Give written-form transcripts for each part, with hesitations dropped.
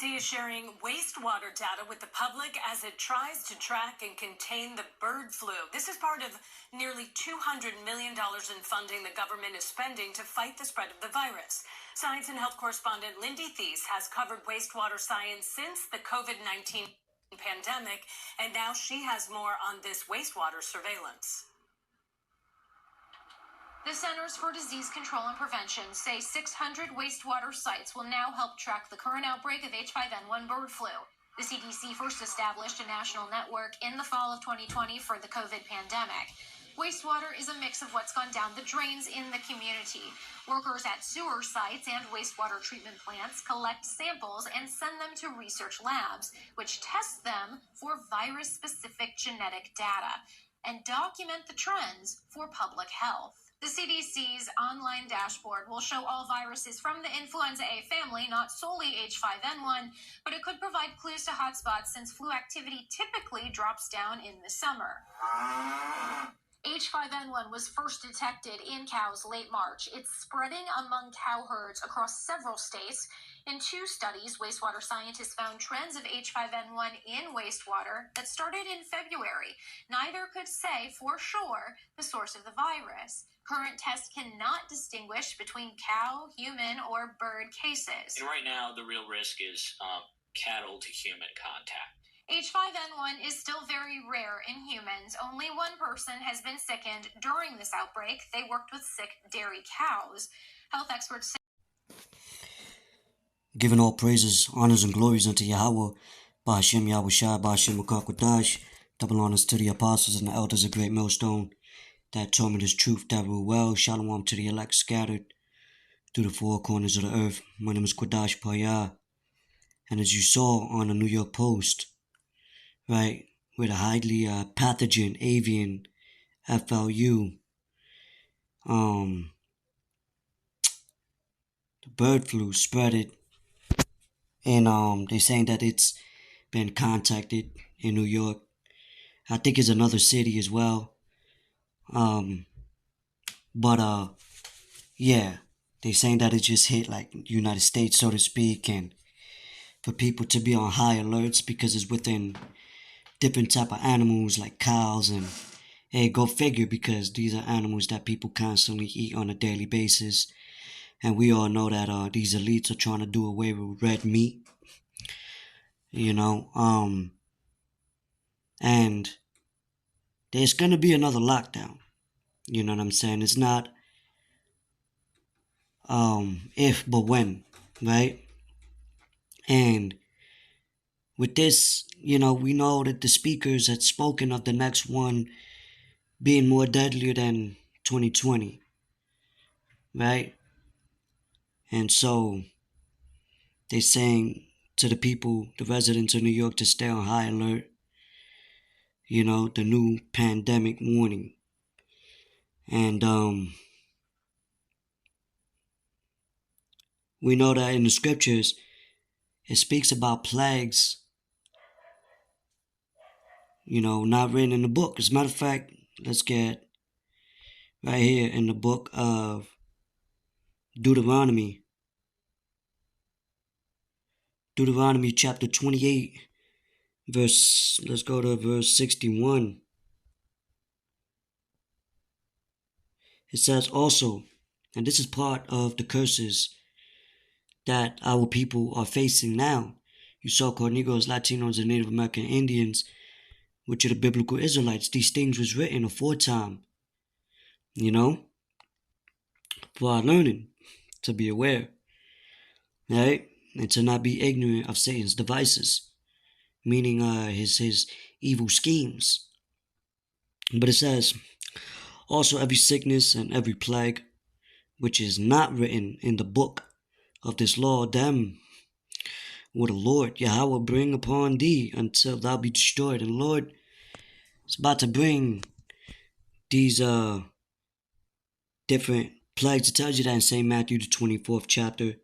CDC is sharing wastewater data with the public as it tries to track and contain the bird flu. This is part of nearly $200 million in funding the government is spending to fight the spread of the virus. Science and health correspondent Lindy Thies has covered wastewater science since the COVID-19 pandemic, and now she has more on this wastewater surveillance. The Centers for Disease Control and Prevention say 600 wastewater sites will now help track the current outbreak of H5N1 bird flu. The CDC first established a national network in the fall of 2020 for the COVID pandemic. Wastewater is a mix of what's gone down the drains in the community. Workers at sewer sites and wastewater treatment plants collect samples and send them to research labs, which test them for virus-specific genetic data and document the trends for public health. The CDC's online dashboard will show all viruses from the influenza A family, not solely H5N1, but it could provide clues to hotspots since flu activity typically drops down in the summer. H5N1 was first detected in cows late March. It's spreading among cow herds across several states. In 2 studies, wastewater scientists found trends of H5N1 in wastewater that started in February. Neither could say for sure the source of the virus. Current tests cannot distinguish between cow, human, or bird cases. And right now, the real risk is cattle to human contact. H5N1 is still very rare in humans. Only 1 person has been sickened during this outbreak. They worked with sick dairy cows. Health experts say, giving all praises, honors, and glories unto Yahweh, Ba'ashem Yahushua, Ba'ashem Makakwadash, double honors to the apostles and the elders of Great Millstone, that taught me this truth that rule well. Shalom to the elect scattered through the 4 corners of the earth. My name is Kwadash Payah, and as you saw on the New York Post, right, with a highly pathogen avian FLU, the bird flu spreaded, and they're saying that it's been contacted in New York. I think it's another city as well. Yeah, they're saying that it just hit like United States, so to speak, and for people to be on high alerts because it's within different type of animals like cows, and hey, go figure, because these are animals that people constantly eat on a daily basis, and we all know that these elites are trying to do away with red meat, and there's gonna be another lockdown. You know what I'm saying? It's not if but when, right? And with this, we know that the speakers had spoken of the next one being more deadlier than 2020, right? And so they're saying to the people, the residents of New York, to stay on high alert. The new pandemic warning. And we know that in the scriptures, it speaks about plagues, not written in the book. As a matter of fact, let's get right here in the book of Deuteronomy chapter 28, let's go to verse 61. It says also, and this is part of the curses that our people are facing now. You so-called Negroes, Latinos, and Native American Indians, which are the biblical Israelites. These things was written aforetime, for our learning, to be aware, right? And to not be ignorant of Satan's devices, meaning his evil schemes. But it says, also every sickness and every plague, which is not written in the book of this law, them will the Lord Yahweh bring upon thee until thou be destroyed. And the Lord is about to bring these different plagues. It tells you that in St. Matthew, the 24th chapter.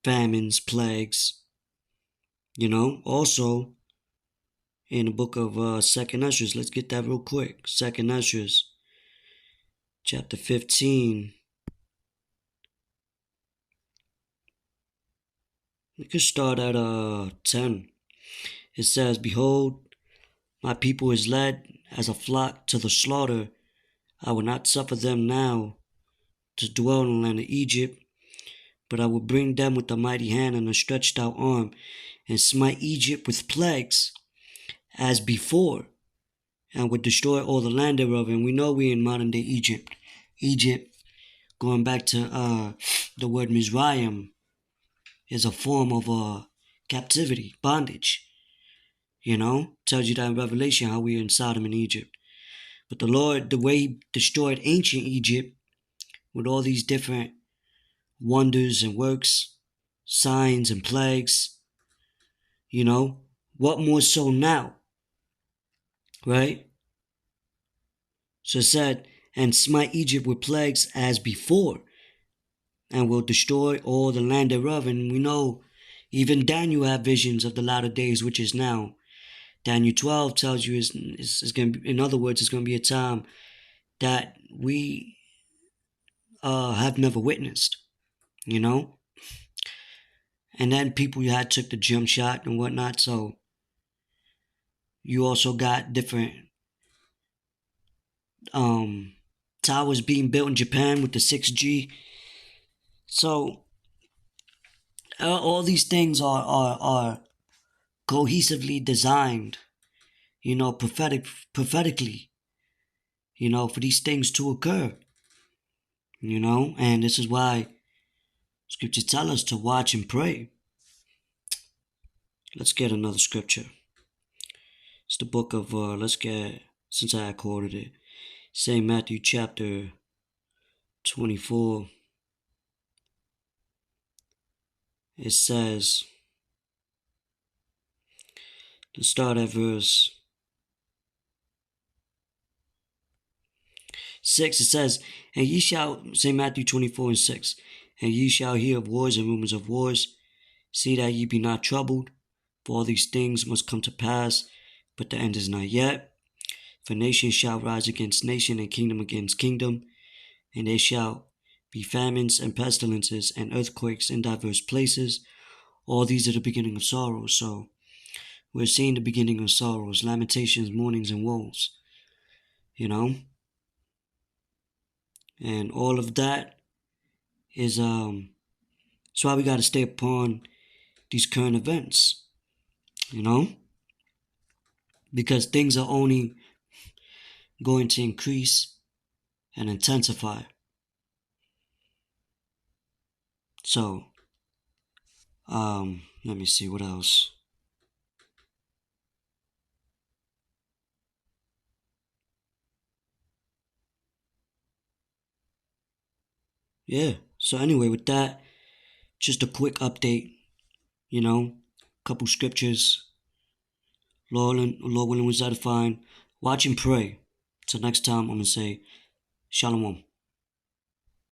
Famines, plagues. Also in the book of 2nd Esdras. Let's get that real quick. 2nd Esdras, chapter 15. We could start at 10. It says, "Behold, my people is led as a flock to the slaughter. I will not suffer them now to dwell in the land of Egypt, but I will bring them with a mighty hand and a stretched out arm, and smite Egypt with plagues as before, and would destroy all the land thereof." And we know we're in modern day Egypt. Egypt, going back to the word Mizraim, is a form of captivity, bondage. Tells you that in Revelation how we are in Sodom and Egypt. But the Lord, the way He destroyed ancient Egypt with all these different wonders and works, signs and plagues, what more so now? Right? So it said, "And smite Egypt with plagues as before, and will destroy all the land thereof." And we know even Daniel had visions of the latter days, which is now. Daniel 12 tells you is going to be, in other words, it's going to be a time that we have never witnessed, And then people had took the jump shot and whatnot. So you also got different towers being built in Japan with the 6G. So all these things are cohesively designed, prophetically, for these things to occur, and this is why scripture tells us to watch and pray. Let's get another scripture. It's the book of, since I quoted it, St. Matthew chapter 24. It says, let's start at verse 6. It says, "And ye shall," St. Matthew 24 and 6, "and ye shall hear of wars and rumors of wars. See that ye be not troubled, for all these things must come to pass, but the end is not yet. For nation shall rise against nation, and kingdom against kingdom, and there shall be famines and pestilences and earthquakes in diverse places. All these are the beginning of sorrows." So we're seeing the beginning of sorrows, lamentations, mournings, and woes. And all of that is that's why we got to stay upon these current events, because things are only going to increase and intensify. So, let me see what else. Yeah, so anyway, with that, just a quick update, couple scriptures. Lord willing, was edifying. Watch and pray. Till next time, I'm going to say, Shalom.